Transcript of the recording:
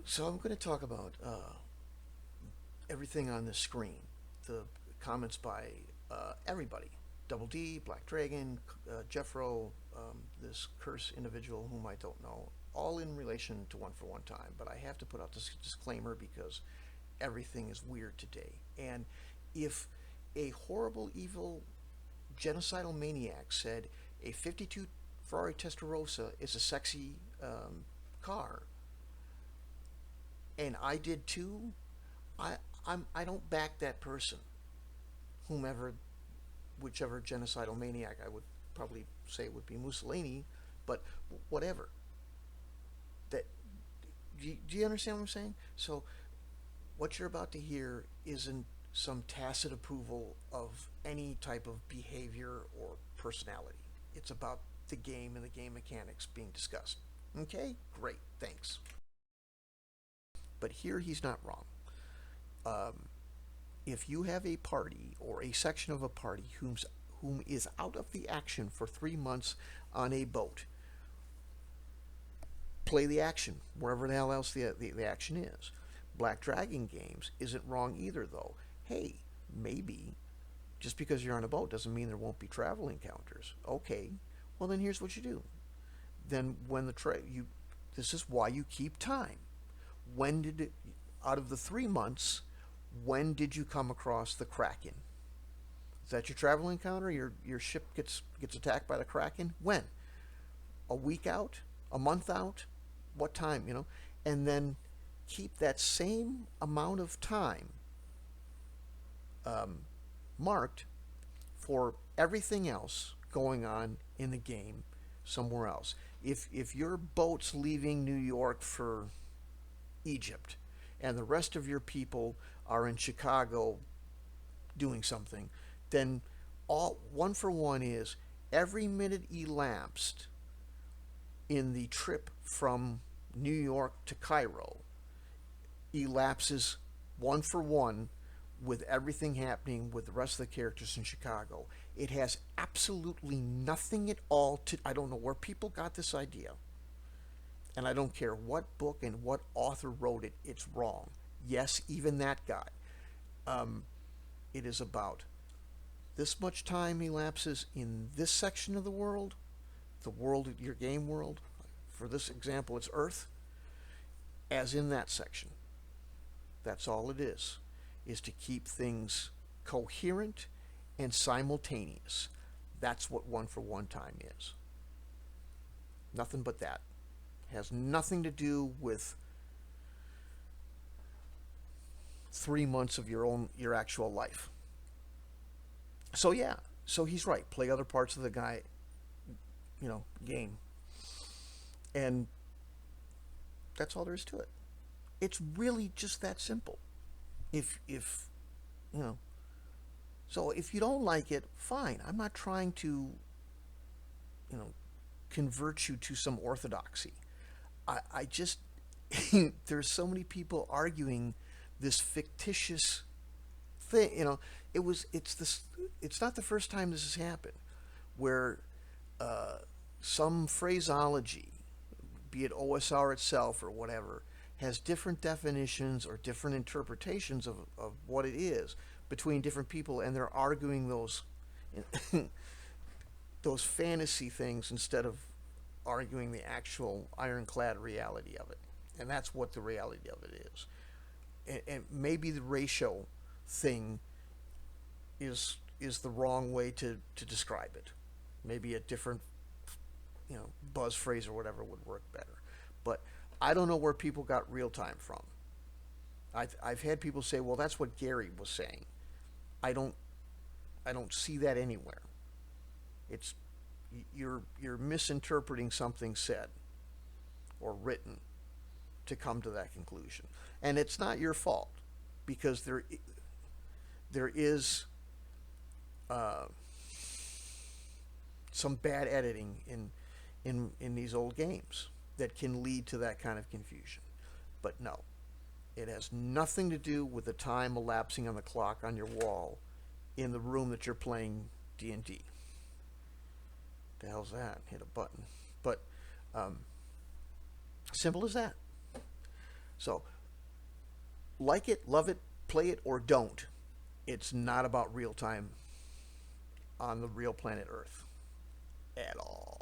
So I'm going to talk about everything on the screen. The comments by everybody. Double D, Black Dragon, Jeffro, this curse individual whom I don't know, all in relation to One for One Time. But I have to put out this disclaimer because everything is weird today. And if a horrible, evil, genocidal maniac said a 52 Ferrari Testarossa is a sexy car, and I did too, I I don't back that person, whomever, whichever genocidal maniac. I would probably say it would be Mussolini, but whatever. That do you understand what I'm saying? So what you're about to hear isn't some tacit approval of any type of behavior or personality. It's about the game and the game mechanics being discussed. Okay, great, thanks. But here he's not wrong. Um, if you have a party or a section of a party whom is out of the action for 3 months on a boat, play the action wherever the hell else the action is. Black Dragon Games isn't wrong either, though. Hey, maybe just because you're on a boat doesn't mean there won't be travel encounters. Okay, well then here's what you do. Then when this is why you keep time. When did it, out of the 3 months, when did you come across the Kraken? Is that your travel encounter? Your ship gets attacked by the Kraken? When? A week out? A month out? What time? And then keep that same amount of time um, marked for everything else going on in the game somewhere else. If your boat's leaving New York for Egypt and the rest of your people are in Chicago doing something, then all one for one is every minute elapsed in the trip from New York to Cairo elapses one for one with everything happening with the rest of the characters in Chicago. It has absolutely nothing at all to. I don't know where people got this idea, and I don't care what book and what author wrote it, it's wrong. Yes, even that guy. Um, it is about this much time elapses in this section of the world, your game world. For this example, it's Earth, as in that section. That's all it is to keep things coherent and simultaneous. That's what One for One Time is. Nothing but that. Has nothing to do with 3 months of your actual life. So yeah, so he's right. Play other parts of the game, and that's all there is to it. It's really just that simple. If you know, so if you don't like it, fine. I'm not trying to you know convert you to some orthodoxy. I just there's so many people arguing this fictitious thing. It's not the first time this has happened, where some phraseology, be it OSR itself or whatever, has different definitions or different interpretations of what it is between different people, and they're arguing those those fantasy things instead of arguing the actual ironclad reality of it. And that's what the reality of it is. And maybe the ratio thing is the wrong way to describe it. Maybe a different buzz phrase or whatever would work better. But I don't know where people got real time from. I've had people say, well, that's what Gary was saying. I don't I don't see that anywhere. It's you're misinterpreting something said or written to come to that conclusion, and it's not your fault because there is uh, some bad editing in these old games that can lead to that kind of confusion. But no, it has nothing to do with the time elapsing on the clock on your wall in the room that you're playing D&D. The hell's that? Hit a button. But simple as that. So, like it, love it, play it, or don't. It's not about real time on the real planet Earth at all.